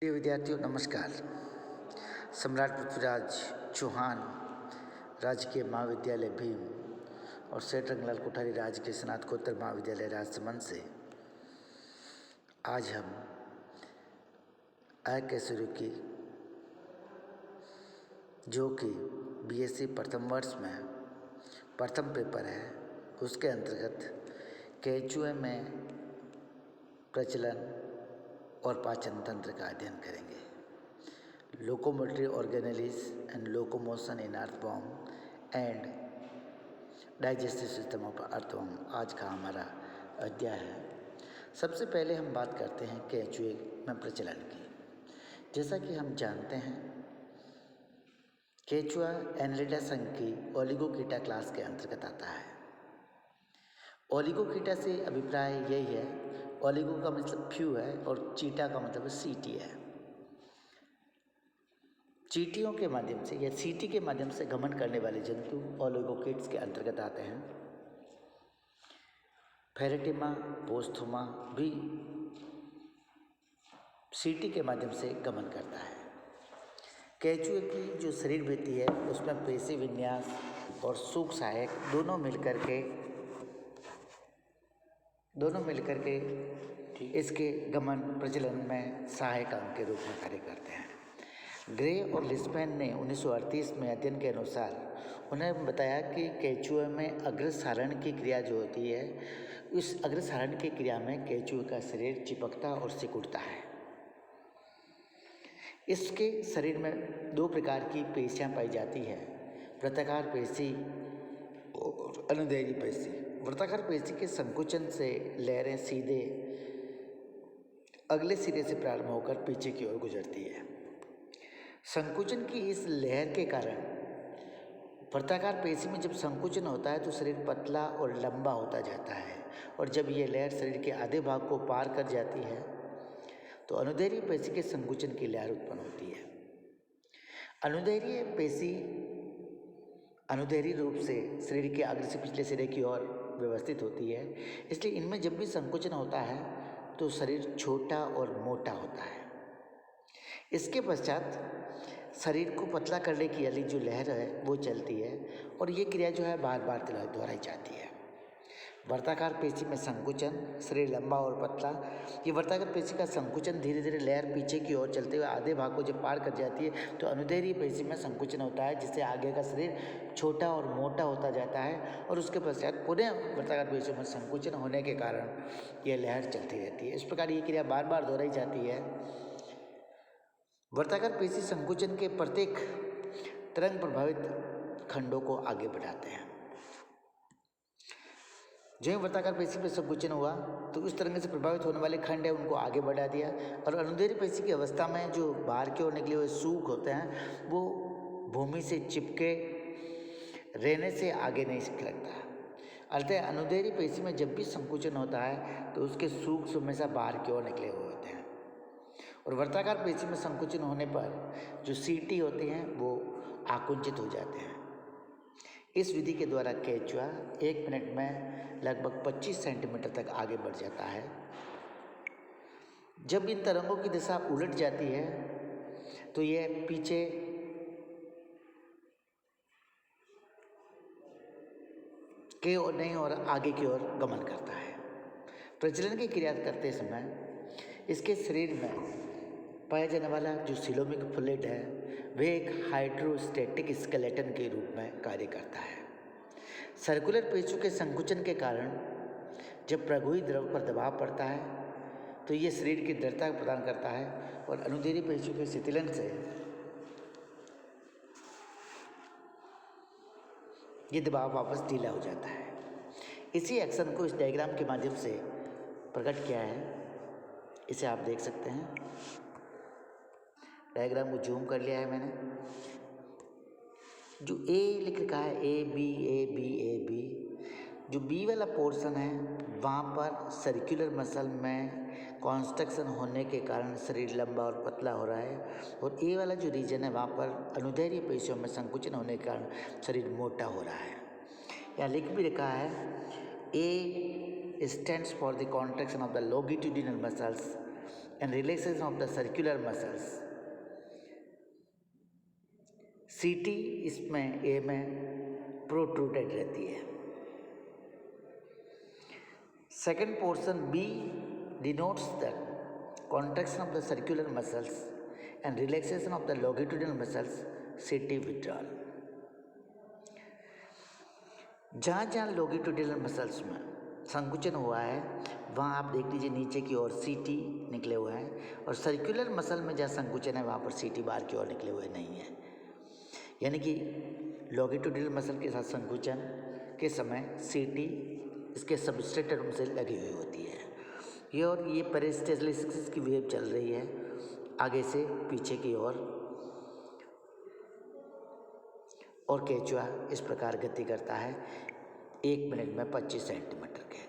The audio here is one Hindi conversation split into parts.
प्रिय विद्यार्थियों नमस्कार। सम्राट पृथ्वीराज चौहान राजकीय महाविद्यालय भीम और सेठ रंगलाल कोठारी राजकीय स्नातकोत्तर महाविद्यालय राजसमंद से आज हम के शुरू की जो कि बीएससी प्रथम वर्ष में प्रथम पेपर है, उसके अंतर्गत केचुए में प्रचलन और पाचन तंत्र का अध्ययन करेंगे। Locomotory organelles and locomotion in earthworm and digestive system of earthworm आज का हमारा अध्याय है। सबसे पहले हम बात करते हैं केचुए में प्रचलन की। जैसा कि हम जानते हैं, केचुआ एनलिडा संघ की ओलिगोकीटा क्लास के अंतर्गत आता है। ओलिगोकीटा से अभिप्राय यही है, ओलिगो का मतलब फ्यू है और चीटा का मतलब सीटी है। चीटियों के माध्यम से या सीटी के माध्यम से गमन करने वाले जंतु ओलिगोकीट्स के अंतर्गत आते हैं। फेरेटिमा पोस्थुमा भी सीटी के माध्यम से गमन करता है। केचुए की जो शरीर भित्ति है उसमें पेशी विन्यास और सूक्ष्म सहायक दोनों मिलकर के इसके गमन प्रचलन में सहायक अंग के रूप में कार्य करते हैं। ग्रे और लिस्पेन ने 1938 में अध्ययन के अनुसार उन्हें बताया कि केचुए में अग्रसारण की क्रिया जो होती है, उस अग्रसारण की क्रिया में केचुए का शरीर चिपकता और सिकुड़ता है। इसके शरीर में दो प्रकार की पेशियां पाई जाती है, वृत्ताकार पेशी और अनुदैर्घ्य पेशी। वृत्ताकार पेशी के संकुचन से लहरें सीधे अगले सिरे से प्रारंभ होकर पीछे की ओर गुजरती है। संकुचन की इस लहर के कारण वृत्ताकार पेशी में जब संकुचन होता है तो शरीर पतला और लंबा होता जाता है, और जब यह लहर शरीर के आधे भाग को पार कर जाती है तो अनुदैर्घ्य पेशी के संकुचन की लहर उत्पन्न होती है। अनुदैर्घ्य पेशी अनुदैर्घ्य रूप से शरीर के अग्र से पिछले सिरे की ओर व्यवस्थित होती है, इसलिए इनमें जब भी संकुचन होता है तो शरीर छोटा और मोटा होता है। इसके पश्चात शरीर को पतला करने की वाली जो लहर है वो चलती है, और ये क्रिया जो है बार बार दोहराई जाती है। वृत्ताकार पेशी में संकुचन, शरीर लंबा और पतला। ये वृत्ताकार पेशी का संकुचन धीरे धीरे लहर पीछे की ओर चलते हुए आधे भाग को जब पार कर जाती है तो अनुदैर्घ्य पेशी में संकुचन होता है, जिससे आगे का शरीर छोटा और मोटा होता जाता है, और उसके पश्चात पुनः वृत्ताकार पेशी में संकुचन होने के कारण यह लहर चलती रहती है। इस प्रकार ये क्रिया बार बार दोहराई जाती है। वृत्ताकार पेशी संकुचन के प्रत्येक तरंग प्रभावित खंडों को आगे बढ़ाते हैं। जो ही वृत्ताकार पेशी पे संकुचन हुआ तो उस तरंग से प्रभावित होने वाले खंड है उनको आगे बढ़ा दिया, और अनुदैर्घ्य पेशी की अवस्था में जो बाहर की ओर निकले हुए सूख होते हैं वो भूमि से चिपके रहने से आगे नहीं लगता। अतः अनुदैर्घ्य पेशी में जब भी संकुचन होता है तो उसके सूख हमेशा बाहर की ओर निकले हुए होते हैं, और वृत्ताकार पेशी में संकुचन होने पर जो सीटी होते हैं वो आकुंचित हो जाते हैं। इस विधि के द्वारा केचुआ 1 मिनट में लगभग 25 सेंटीमीटर तक आगे बढ़ जाता है। जब इन तरंगों की दिशा उलट जाती है तो यह पीछे के ओर नहीं और आगे की ओर गमन करता है। प्रजनन की क्रिया करते समय इसके शरीर में पाया जाने वाला जो सीलोमिक फ्लूइड है वह एक हाइड्रोस्टैटिक स्केलेटन के रूप में कार्य करता है। सर्कुलर पेशियों के संकुचन के कारण जब प्रगुही द्रव पर दबाव पड़ता है तो ये शरीर की दृढ़ता प्रदान करता है, और अनुदैर्घ्य पेशियों के शिथिलन से ये दबाव वापस ढीला हो जाता है। इसी एक्शन को इस डायग्राम के माध्यम से प्रकट किया है, इसे आप देख सकते हैं। डायग्राम को जूम कर लिया है मैंने। जो ए लिख रखा है ए बी, जो बी वाला पोर्शन है वहाँ पर सर्कुलर मसल में कॉन्स्ट्रक्शन होने के कारण शरीर लंबा और पतला हो रहा है, और ए वाला जो रीजन है वहाँ पर अनुदैर्घ्य पेशियों में संकुचन होने के कारण शरीर मोटा हो रहा है। यहाँ लिख भी रखा है ए stands for the contraction of the longitudinal muscles and relaxation of the circular muscles. CT इसमें ए में प्रोट्रूडेड रहती है. Second portion B denotes the contraction of the circular muscles and relaxation of the longitudinal muscles, CT withdrawal. जहाँ जहाँ लॉन्गिट्यूडिनल मसल्स में संकुचन हुआ है वहाँ आप देख लीजिए नीचे की ओर सीटी निकले हुए हैं, और सर्कुलर मसल में जहाँ संकुचन है वहाँ पर सीटी बार की ओर निकले हुए नहीं है. यानी कि लॉन्गिट्यूडिनल मसल के साथ संकुचन के समय सीटी इसके सबस्ट्रेट टर्म से लगी हुई होती है. ये और ये पेरिस्टाल्सिस की वेव चल रही है आगे से पीछे की ओर, और केचुआ इस प्रकार गति करता है 1 मिनट में 25 सेंटीमीटर के.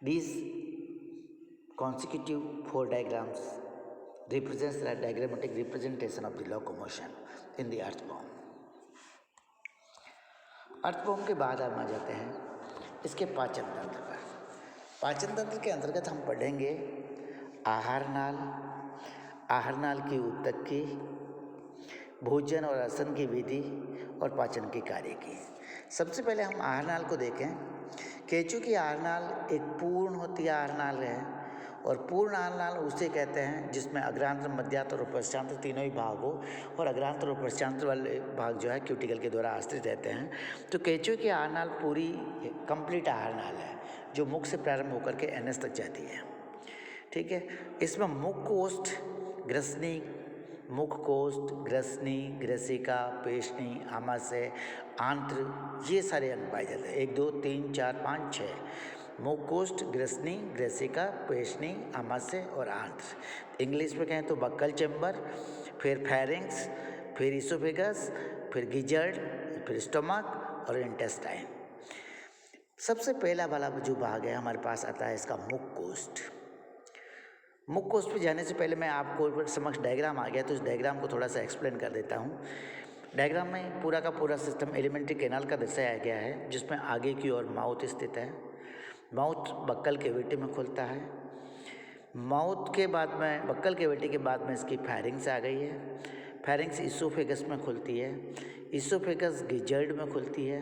These consecutive 4 diagrams represents the diagrammatic representation of the locomotion in the earthworm. Earthworm के बाद हम आ जाते हैं इसके पाचन तंत्र पर. पाचन तंत्र के अंतर्गत हम पढ़ेंगे आहार नाल, आहार नाल की उत्तक, भोजन और आसन की विधि और पाचन के कार्य की. सबसे पहले हम आहार नाल को देखें. केंचुए की आहार नाल एक पूर्ण होती आहार नाल है, और पूर्ण आहार नाल उसे कहते हैं जिसमें अग्रांत्र, मध्यांतर और पश्चांतर तीनों ही भाग हो, और अग्रांतर और पश्चांतर वाले भाग जो है क्यूटिकल के द्वारा आश्रित रहते हैं. तो केंचुए की आहार नाल पूरी कंप्लीट आहार नाल है जो मुख से प्रारंभ होकर के एनएस तक जाती है. ठीक है. इसमें मुख कोष्ठ, ग्रसनी, मुख कोष्ठ, ग्रसनी, ग्रसिका, पेशनी, आमाशय, आंत्र, ये सारे अंग पाए जाते हैं. 1 2 3 4 5 6 मुख कोष्ठ, ग्रसनी, ग्रसिका, पेशनी, आमाशय और आंत्र. इंग्लिश में कहें तो बक्कल चैम्बर, फिर फेरिंक्स, फिर इसोफेगस, फिर गिजर्ड, फिर स्टमक और इंटेस्टाइन. सबसे पहला वाला जो भाग है हमारे पास आता है इसका मुख कोष्ठ. मुख कोष्ठ पे जाने से पहले मैं आपको समक्ष डायग्राम आ गया तो इस डायग्राम को थोड़ा सा एक्सप्लेन कर देता हूँ. डायग्राम में पूरा का पूरा सिस्टम एलिमेंट्री कैनाल का दर्शाया गया है, जिसमें आगे की ओर माउथ स्थित है. माउथ बक्कल कैविटी में खुलता है. माउथ के बाद में, बक्कल कैविटी के बाद में इसकी फेरिंग्स आ गई है. फेरिंग्स इसोफेगस में खुलती है. इसोफेगस गिजर्ड में खुलती है.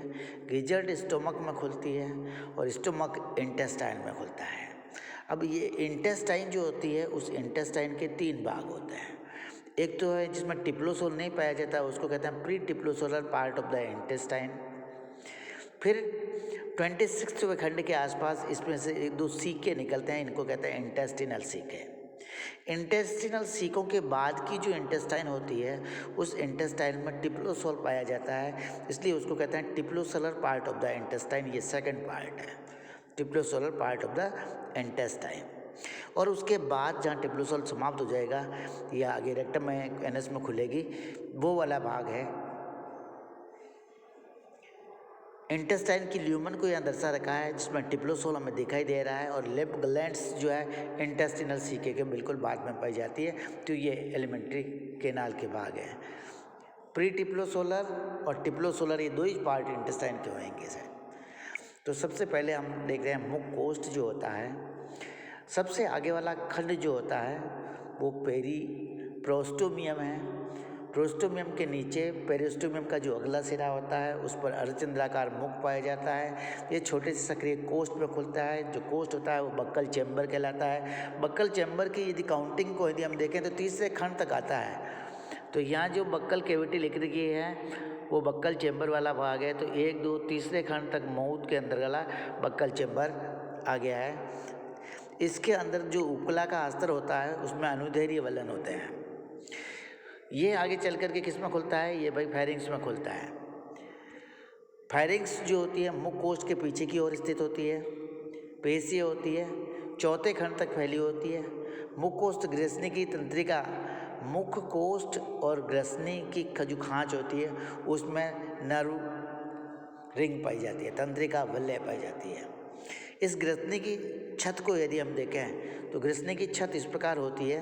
गिजर्ड स्टोमक में खुलती है, और स्टोमक इंटेस्टाइन में खुलता है. अब ये इंटेस्टाइन जो होती है उस इंटेस्टाइन के 3 भाग होते हैं. एक तो है जिसमें टिप्लोसोल नहीं पाया जाता, उसको कहते हैं pre typhlosolar part of the intestine. फिर 26वें खंड के आसपास इसमें से 1-2 सीके निकलते हैं, इनको कहते हैं इंटेस्टिनल सीके. इंटेस्टिनल सीकों के बाद की जो इंटेस्टाइन होती है उस इंटेस्टाइन में टिप्लोसोल पाया जाता है, इसलिए उसको कहते हैं टिप्लोसोलर पार्ट ऑफ द इंटेस्टाइन. ये सेकंड पार्ट है, टिप्लोसोलर पार्ट ऑफ द इंटेस्टाइन. और उसके बाद जहाँ टिप्लोसोल समाप्त हो जाएगा या आगे रेक्टम में, एनएस में खुलेगी, वो वाला भाग है इंटेस्टाइन की ल्यूमन को यहाँ दर्शा रखा है, जिसमें टिप्लोसोल हमें दिखाई दे रहा है, और लिप ग्लैंड्स जो है इंटेस्टिनल सीके के बिल्कुल बाद में पाई जाती है. तो ये एलिमेंट्री कैनाल के भाग है. प्री टिप्लोसोलर और टिप्लोसोलर ये 2 ही पार्ट इंटेस्टाइन के होंगे सर. तो सबसे पहले हम देख रहे हैं मुख कोष्ठ जो होता है. सबसे आगे वाला खंड जो होता है वो पेरी प्रोस्टोमियम है. प्रोस्टोमियम के नीचे पेरिस्टोमियम का जो अगला सिरा होता है उस पर अर्धचंद्राकार मुख पाया जाता है. ये छोटे से सक्रिय कोष्ठ में खुलता है. जो कोष्ठ होता है वो बक्कल चैम्बर कहलाता है. बक्कल चैम्बर की यदि काउंटिंग को यदि हम देखें तो 3 खंड तक आता है. तो यहाँ जो बक्कल कैविटी लिख रखी है वो बक्कल चैम्बर वाला भाग है. तो 1 2 3 खंड तक माउथ के अंदर वाला बक्कल चैम्बर आ गया है. इसके अंदर जो उपकला का अस्तर होता है उसमें अनुदैर्घ्य वलन होते हैं. ये आगे चल कर के किस में खुलता है? ये भाई फेरिंग्स में खुलता है. फेरिंग्स जो होती है मुख कोष्ठ के पीछे की ओर स्थित होती है. पेशियाँ होती है, 4 खंड तक फैली होती है. मुख कोष्ठ ग्रसनी की तंत्रिका, मुख कोष्ठ और ग्रसनी की जो खांच होती है उसमें नर्व रिंग पाई जाती है, तंत्रिका वलय पाई जाती है. इस ग्रसनी की छत को यदि हम देखें तो ग्रसनी की छत इस प्रकार होती है.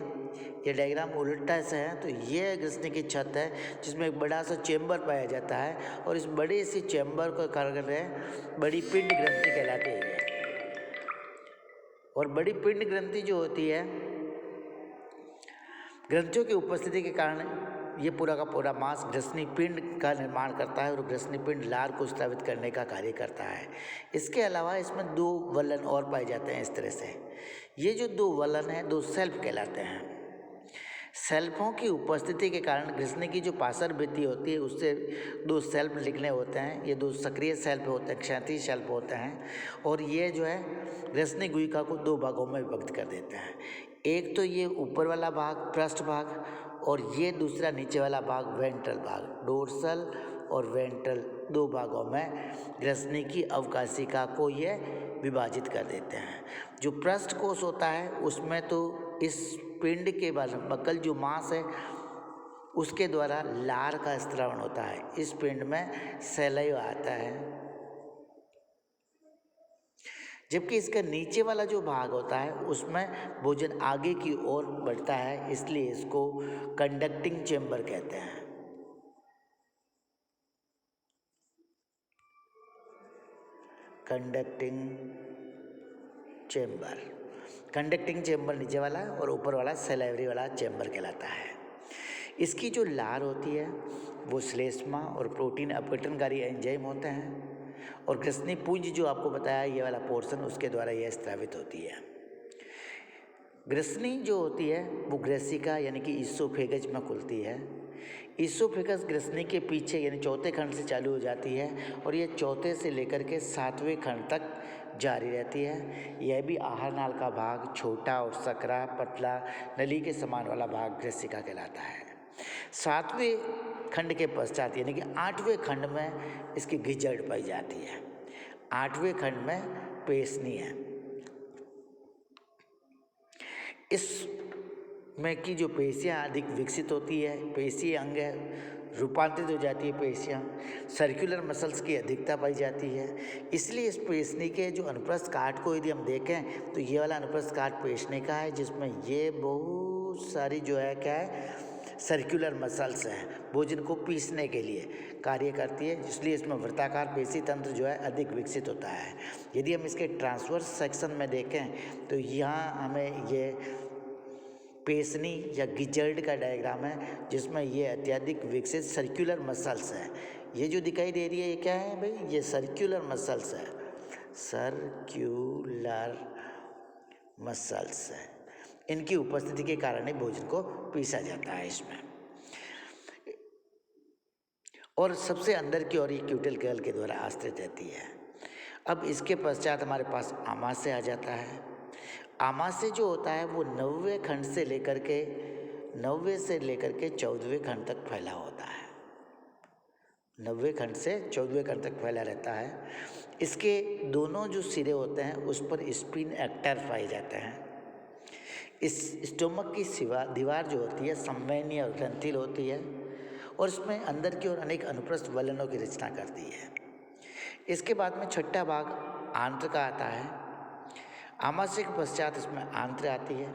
ये डायग्राम उल्टा से है. तो ये ग्रसनी की छत है जिसमें एक बड़ा सा चेम्बर पाया जाता है, और इस बड़े सी चेम्बर को कार्य बड़ी पिंड ग्रंथि कहलाती है. और बड़ी पिंड ग्रंथि जो होती है, ग्रंथियों की उपस्थिति के कारण ये पूरा का पूरा मांस ग्रसनी पिंड का निर्माण करता है और ग्रसनी पिंड लार को स्रावित करने का कार्य करता है। इसके अलावा इसमें 2 वलन और पाए जाते हैं इस तरह से। ये जो 2 वलन हैं 2 सेल्फ कहलाते हैं। सेल्फों की उपस्थिति के कारण ग्रसनी की जो पार्श्व भित्ति होती है उससे 2 सेल्फ निकले होते हैं। ये 2 सक्रिय सेल्फ होते हैं, क्षैतिज सेल्फ होते हैं और ये जो है ग्रसनी गुहिका को 2 भागों में विभक्त कर देते हैं। एक तो ये ऊपर वाला भाग पृष्ठ भाग और ये दूसरा नीचे वाला भाग वेंट्रल भाग, डोर्सल और वेंट्रल 2 भागों में ग्रसनी की अवकाशिका को ये विभाजित कर देते हैं। जो पृष्ठ कोश होता है उसमें तो इस पिंड के बकल जो मांस है उसके द्वारा लार का स्त्रावण होता है। इस पिंड में सैलैव आता है, जबकि इसका नीचे वाला जो भाग होता है उसमें भोजन आगे की ओर बढ़ता है, इसलिए इसको कंडक्टिंग चेंबर कहते हैं। कंडक्टिंग चेंबर नीचे वाला और ऊपर वाला सैलाइवरी वाला चेंबर कहलाता है। इसकी जो लार होती है वो श्लेष्मा और प्रोटीन अपघटनकारी एंजाइम होते हैं और ग्रसनी पुंज जो आपको बताया ये वाला पोर्शन उसके द्वारा यह स्रावित होती है। ग्रसनी जो होती है वो ग्रेसिका यानी कि ईसोफेगस में खुलती है। ईसोफेगस ग्रसनी के पीछे यानी चौथे खंड से चालू हो जाती है और ये चौथे से लेकर के 7वें खंड तक जारी रहती है। यह भी आहार नाल का भाग छोटा और सकरा पतला नली के समान वाला भाग ग्रसिका कहलाता है। 7वें खंड के पश्चात यानी कि 8वें खंड में इसकी गिजड़ पाई जाती है। 8वें खंड में पेशनी है। इसमें की जो पेशियाँ अधिक विकसित होती है, पेशीय अंग रूपांतरित हो जाती है, पेशियाँ सर्कुलर मसल्स की अधिकता पाई जाती है। इसलिए इस पेशनी के जो अनुप्रस्थ काट को यदि हम देखें तो ये वाला अनुप्रस्थ काट पेशनी का है, जिसमें ये बहुत सारी जो है क्या है सर्कुलर मसल्स हैं, भोजन को पीसने के लिए कार्य करती है, इसलिए इसमें वृत्ताकार पेशी तंत्र जो है अधिक विकसित होता है। यदि हम इसके ट्रांसवर्स सेक्शन में देखें तो यहाँ हमें ये पेशनी या गिजर्ड का डायग्राम है जिसमें ये अत्यधिक विकसित सर्कुलर मसल्स है। ये जो दिखाई दे रही है ये क्या है भाई, ये सर्कुलर मसल्स है, सर्कुलर मसल्स है। इनकी उपस्थिति के कारण ही भोजन को पीसा जाता है इसमें। और सबसे अंदर की ओर ये क्यूटिकल के द्वारा आश्रित रहती है। अब इसके पश्चात हमारे पास आमाशय आ जाता है। आमाशय जो होता है वो 9वें खंड से लेकर के 14वें खंड तक फैला होता है। 9वें खंड से 14वें खंड तक फैला रहता है। इसके दोनों जो सिरे होते हैं उस पर स्पिन एक्टर पाए जाते हैं। इस स्टोमक की दीवार जो होती है संवहनीय और ग्रंथिल होती है और इसमें अंदर की ओर अनेक अनुप्रस्थ वलनों की रचना करती है। इसके बाद में छठा भाग आंत्र का आता है। आमाशय के पश्चात इसमें आंत्र आती है।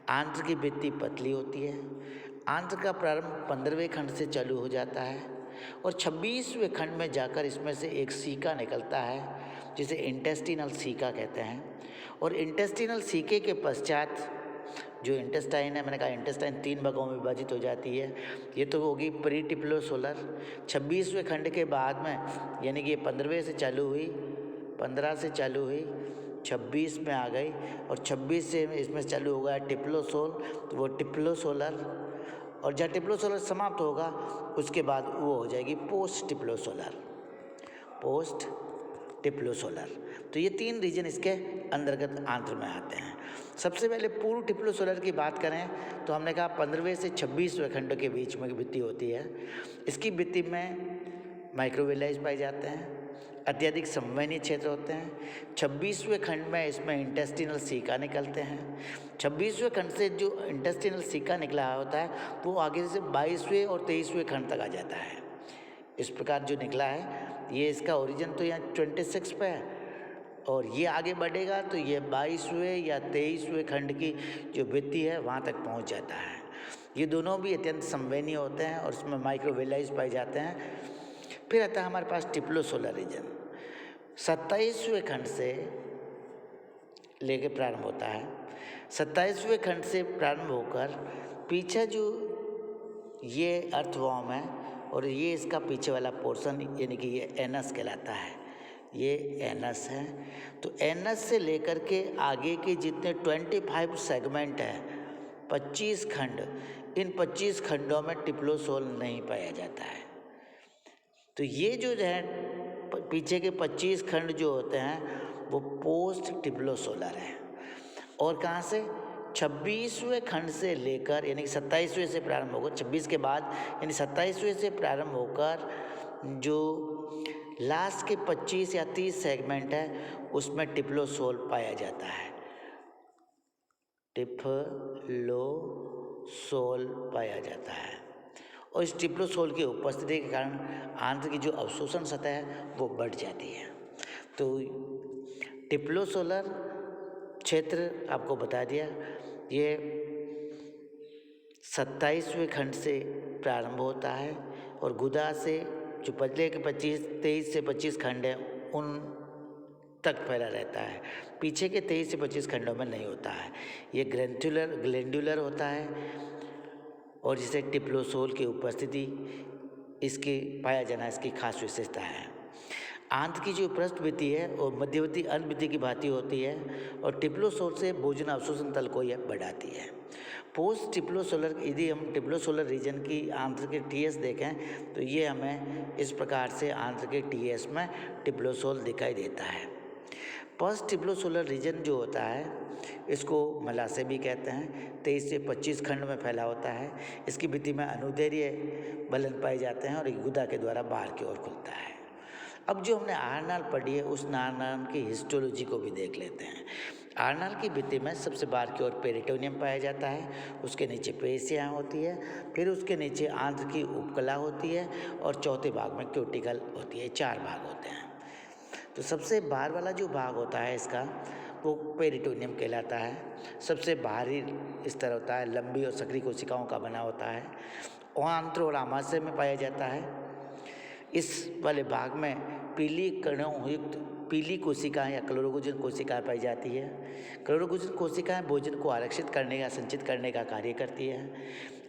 आंत्र की भित्ति पतली होती है। आंत्र का प्रारंभ 15वें खंड से चालू हो जाता है और 26वें खंड में जाकर इसमें से एक सीका निकलता है जिसे इंटेस्टिनल सीका कहते हैं। और इंटेस्टिनल सीके के पश्चात जो इंटेस्टाइन है, मैंने कहा इंटेस्टाइन 3 भागों में विभाजित हो जाती है। ये तो होगी प्रीटिप्लोसोलर। 26वें खंड के बाद में यानी कि ये 15वें से चालू हुई, 15 से चालू हुई, 26 में आ गई और 26 से इसमें चालू हो गया टिप्लोसोल, तो वो टिप्लोसोलर। और जब टिप्लोसोलर समाप्त होगा उसके बाद वो हो जाएगी पोस्ट टिप्लोसोलर। तो ये 3 रीजन इसके अंतर्गत आंत्र में आते हैं। सबसे पहले पूर्व टिप्लोसोलर की बात करें तो हमने कहा 15वें से 26वें खंड के बीच में भित्ति होती है। इसकी भित्ति में माइक्रोविलाइज पाए जाते हैं, अत्यधिक संवहनीय क्षेत्र होते हैं। 26वें खंड में इसमें इंटेस्टिनल सीका निकलते हैं। 26वें खंड से जो इंटेस्टिनल सीका निकला होता है वो आगे से 22वें और 23वें खंड तक आ जाता है। इस प्रकार जो निकला है ये इसका ओरिजिन तो यहाँ 26 पे है और ये आगे बढ़ेगा तो ये 22वें या 23वें खंड की जो भित्ति है वहाँ तक पहुँच जाता है। ये दोनों भी अत्यंत संवहनीय होते हैं और इसमें माइक्रोविलाइज पाए जाते हैं। फिर आता है हमारे पास टिप्लोसोलर रीजन। 27वें खंड से लेके प्रारंभ होता है। 27वें खंड से प्रारंभ होकर पीछे जो ये अर्थवर्म है और ये इसका पीछे वाला पोर्शन यानी कि ये एनस कहलाता है, ये एनस है। तो एनस से लेकर के आगे के जितने 25 सेगमेंट हैं, 25 खंड, इन 25 खंडों में टिप्लोसोल नहीं पाया जाता है। तो ये जो है पीछे के 25 खंड जो होते हैं वो पोस्ट टिप्लोसोलर है। और कहाँ से? 26वें खंड से लेकर यानी कि 27वें से प्रारंभ होकर 26 के बाद यानी 27वें से प्रारंभ होकर जो लास्ट के 25 या 30 सेगमेंट है उसमें टिप्लोसोल पाया जाता है, टिप्लोसोल पाया जाता है। और इस टिप्लोसोल की उपस्थिति के कारण आंत्र की जो अवशोषण सतह है वो बढ़ जाती है। तो टिप्लोसोलर क्षेत्र आपको बता दिया, ये 27वें खंड से प्रारंभ होता है और गुदा से जो पहले के 23 से 25 खंड हैं उन तक फैला रहता है। पीछे के 23 से 25 खंडों में नहीं होता है। ये ग्लैंडुलर होता है और जिसे टिप्लोसोल की उपस्थिति इसकी पाया जाना इसकी खास विशेषता है। आंत की जो पृष्ठभित्ति है और मध्यवर्ती अंतभित्ति की भांति होती है और टिप्लोसोल से भोजन अवशोषण तल को यह बढ़ाती है। पोस्ट टिप्लोसोलर, यदि हम टिप्लोसोलर रीजन की आंत्र के टीएस देखें तो ये हमें इस प्रकार से आंत्र के टीएस में टिप्लोसोल दिखाई देता है। पोस्ट टिप्लोसोलर रीजन जो होता है इसको मलाशय भी कहते हैं। 23 से 25 खंड में फैला होता है। इसकी भित्ति में अनुदैर्ध्य बलन पाए जाते हैं और एक गुदा के द्वारा बाहर की ओर खुलता है। अब जो हमने आहारनाल पढ़ी है उस आहारनाल की हिस्टोलॉजी को भी देख लेते हैं। आहारनाल की भित्ति में सबसे बाहर की ओर पेरिटोनियम पाया जाता है, उसके नीचे पेशियाँ होती है, फिर उसके नीचे आंत्र की उपकला होती है और चौथे भाग में क्यूटिकल होती है। 4 भाग होते हैं। तो सबसे बाहर वाला जो भाग होता है इसका वो पेरिटोनियम कहलाता है। सबसे बाहरी स्तर होता है, लंबी और सक्रिय कोशिकाओं का बना होता है, आंत्र और आमाशय में पाया जाता है। इस वाले भाग में पीली कणों युक्त पीली कोशिकाएं या क्लोरोगोजन कोशिकाएं पाई जाती है। क्लोरोगोजन कोशिकाएं भोजन को आरक्षित करने या संचित करने का कार्य करती है।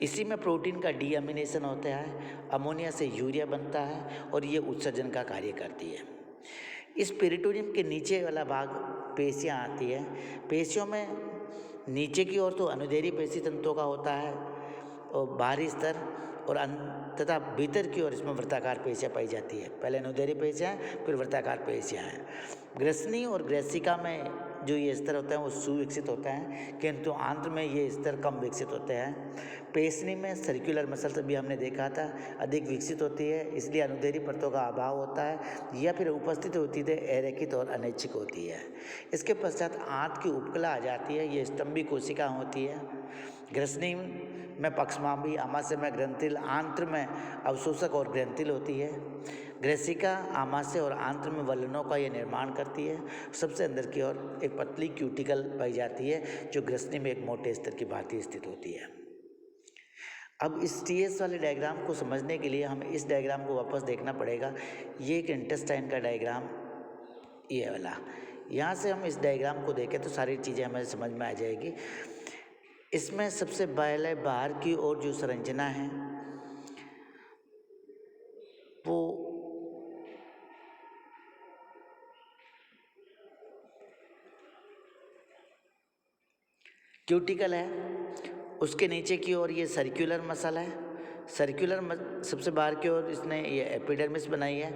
इसी में प्रोटीन का डीअमीनेशन होता है, अमोनिया से यूरिया बनता है और ये उत्सर्जन का कार्य करती है। इस पेरिटोनियम के नीचे वाला भाग पेशियाँ आती है। पेशियों में नीचे की ओर तो अनुदैर्ध्य पेशी तंतुओं का होता है और बाहरी स्तर और तथा भीतर की ओर इसमें वृत्ताकार पेशियाँ पाई जाती है। पहले अनुदैर्ध्य पेशियाँ फिर वृत्ताकार पेशियाँ हैं। ग्रसनी और ग्रेसिका में जो ये स्तर होते हैं वो सुविकसित होते हैं, किंतु आंत्र में ये स्तर कम विकसित होते हैं। पेशनी में सर्कुलर मसल्स भी हमने देखा था अधिक विकसित होती है, इसलिए अनुदैर्ध्य परतों का अभाव होता है या फिर उपस्थित होती है अरेखित और अनैच्छिक होती है। इसके पश्चात आंत की उपकला आ जाती है, ये स्तंभी कोशिका होती है। ग्रसनी में पक्षमांबी, आमाशय में ग्रंथिल, आंत्र में अवशोषक और ग्रंथिल होती है। ग्रेसिका आमाशय और आंत्र में वलनों का यह निर्माण करती है। सबसे अंदर की ओर एक पतली क्यूटिकल पाई जाती है जो ग्रसनी में एक मोटे स्तर की भांति स्थित होती है। अब इस टीएस वाले डायग्राम को समझने के लिए हमें इस डायग्राम को वापस देखना पड़ेगा। ये एक इंटेस्टाइन का डायग्राम ये वाला, यहाँ से हम इस डायग्राम को देखें तो सारी चीज़ें हमें समझ में आ जाएगी। इसमें सबसे पहले बाहर की ओर जो संरचना है वो क्यूटिकल है, उसके नीचे की ओर ये सर्कुलर मसल है। सबसे बाहर की ओर इसने ये एपिडर्मिस बनाई है।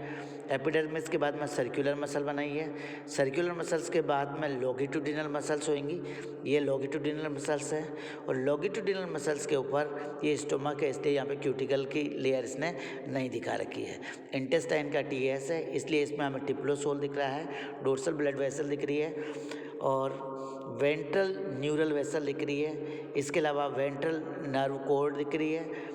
एपिडर्मिस के बाद में सर्कुलर मसल बनाई है। सर्कुलर मसल्स के बाद में लॉन्गिट्यूडिनल मसल्स होंगी, ये लॉन्गिट्यूडिनल मसल्स है। और लॉन्गिट्यूडिनल मसल्स के ऊपर ये स्टोमक है, इसलिए यहाँ पे क्यूटिकल की लेयर इसने नहीं दिखा रखी है। इंटेस्टाइन का टीएस है, इसलिए इसमें हमें टिप्लोसोल दिख रहा है। डोर्सल ब्लड वेसल दिख रही है और वेंट्रल न्यूरल वेसल दिख रही है। इसके अलावा वेंट्रल नर्व कोड दिख रही है।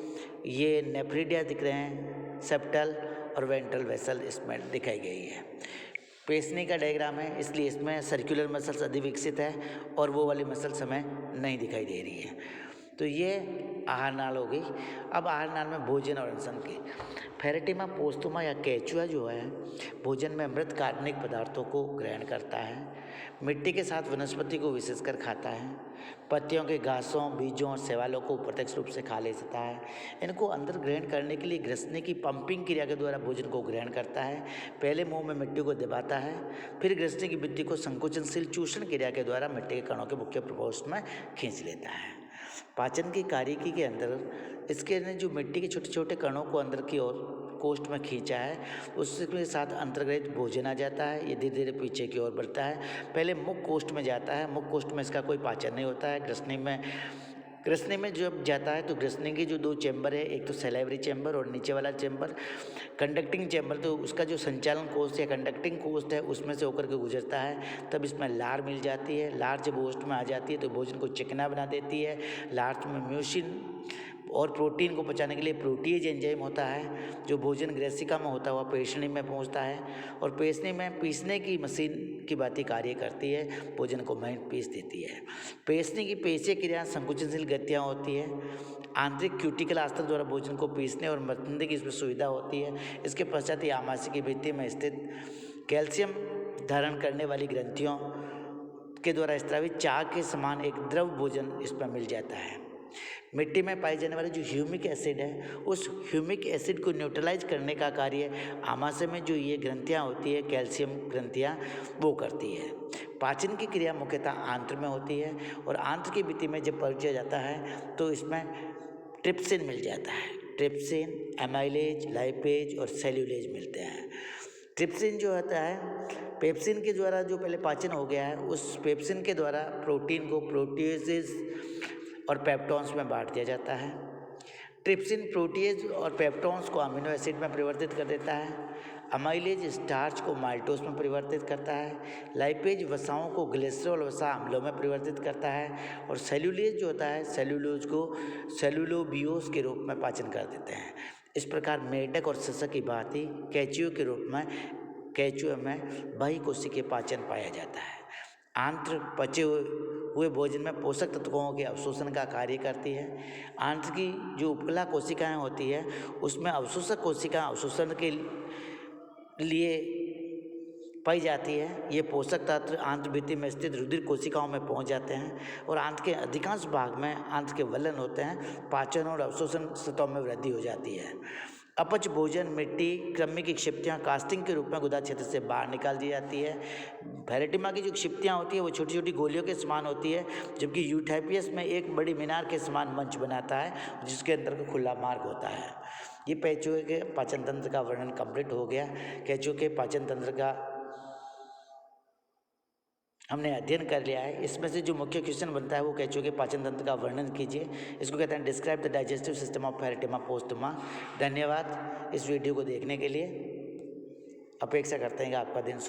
ये नेफ्रिडिया दिख रहे हैं, सेप्टल और वेंट्रल वेसल इसमें दिखाई गई है। पेशनी का डायग्राम है, इसलिए इसमें सर्कुलर मसल्स अधिक विकसित है और वो वाली मसल्स हमें नहीं दिखाई दे रही है। तो ये आहार नाल हो गई। अब आहार नाल में भोजन और अनशन की फेरेटिमा पोस्तुमा या केचुआ जो है भोजन में मृत कार्बनिक पदार्थों को ग्रहण करता है। मिट्टी के साथ वनस्पति को विशेषकर खाता है। पत्तियों के घासों, बीजों और शैवालों को प्रत्यक्ष रूप से खा लेता है। इनको अंदर ग्रहण करने के लिए ग्रसनी की पंपिंग क्रिया के द्वारा भोजन को ग्रहण करता है। पहले मुंह में मिट्टी को दबाता है, फिर ग्रसनी की वृद्धि को संकोचनशील चूषण क्रिया के द्वारा मिट्टी के कणों के मुख्य प्रकोष्ठ में खींच लेता है। पाचन की कार्यकी के अंदर इसके ने जो मिट्टी के छोटे छोटे कणों को अंदर की ओर कोष्ठ में खींचा है, उसके साथ अंतर्ग्रहित भोजन आ जाता है। ये धीरे धीरे पीछे की ओर बढ़ता है। पहले मुख कोष्ठ में जाता है। मुख कोष्ठ में इसका कोई पाचन नहीं होता है। ग्रसनी में जब जाता है तो ग्रसनी के जो 2 चैम्बर है, एक तो सैलाइवरी चैम्बर और नीचे वाला चैम्बर कंडक्टिंग चैम्बर, तो उसका जो संचालन कोष्ठ या कंडक्टिंग कोष्ठ है उसमें से होकर के गुजरता है। तब इसमें लार मिल जाती है। लार जब कोष्ठ में आ जाती है तो भोजन को चिकना बना देती है। लार में म्यूसिन और प्रोटीन को पचाने के लिए प्रोटीज एंजाइम होता है, जो भोजन ग्रेसिका में होता हुआ पेशनी में पहुंचता है और पेशनी में पीसने की मशीन की भांति कार्य करती है, भोजन को महीन पीस देती है। पेशनी की पेशीय क्रिया संकुचनशील गतियाँ होती है। आंतरिक क्यूटिकल आस्तर द्वारा भोजन को पीसने और मथने की इसमें सुविधा होती है। इसके पश्चात ही आमाशय की भित्ति में स्थित कैल्शियम धारण करने वाली ग्रंथियों के द्वारा स्त्रावित चाह के समान एक द्रव भोजन इसमें मिल जाता है। मिट्टी में पाए जाने वाले जो ह्यूमिक एसिड है, उस ह्यूमिक एसिड को न्यूट्रलाइज करने का कार्य आमाशय में जो ये ग्रंथियाँ होती है, कैल्शियम ग्रंथियाँ, वो करती है। पाचन की क्रिया मुख्यतः आंत्र में होती है और आंत्र की भित्ति में जब पहुंचा जाता है तो इसमें ट्रिप्सिन मिल जाता है। ट्रिप्सिन, एमाइलेज, लाइपेज और सेल्यूलेज मिलते हैं। ट्रिप्सिन जो होता है, पेप्सिन के द्वारा जो पहले पाचन हो गया है, उस पेप्सिन के द्वारा प्रोटीन को प्रोटियोजेज और पेप्टॉन्स में बांट दिया जाता है। ट्रिप्सिन प्रोटीज और पेप्टॉन्स को अमीनो एसिड में परिवर्तित कर देता है। अमाइलेज स्टार्च को माल्टोस में परिवर्तित करता है। लाइपेज वसाओं को ग्लिसरॉल वसा अम्लों में परिवर्तित करता है और सेल्यूलेज जो होता है, सेल्यूलोज को सेल्यूलोबियोस के रूप में पाचन कर देते हैं। इस प्रकार मेढक और ससक की भांति कैचुओं के रूप में कैचुओं में बहिकोशिकीय पाचन पाया जाता है। आंत्र पचे हुए भोजन में पोषक तत्वों के अवशोषण का कार्य करती है। आंत्र की जो उपकला कोशिकाएं होती है उसमें अवशोषक कोशिका अवशोषण के लिए पाई जाती है। ये पोषक तत्व आंत्र भित्ति में स्थित रुधिर कोशिकाओं में पहुंच जाते हैं और आंत्र के अधिकांश भाग में आंत्र के वलन होते हैं। पाचन और अवशोषण सतहों में वृद्धि हो जाती है। अपच भोजन मिट्टी कृमि की क्षिप्तियाँ कास्टिंग के रूप में गुदा क्षेत्र से बाहर निकाल दी जाती है। पैरेटिमा की जो क्षिप्तियाँ होती है वो छोटी छोटी गोलियों के समान होती है, जबकि यूथाइपियस में एक बड़ी मीनार के समान मंच बनाता है जिसके अंदर का खुला मार्ग होता है। ये कैचुए के पाचन तंत्र का वर्णन कंप्लीट हो गया। कैचुए के पाचन तंत्र का हमने अध्ययन कर लिया है। इसमें से जो मुख्य क्वेश्चन बनता है वो कैचुए के पाचन तंत्र का वर्णन कीजिए। इसको कहते हैं describe the digestive system of Pheretima posthuma. धन्यवाद इस वीडियो को देखने के लिए। अपेक्षा करते हैं कि आपका दिन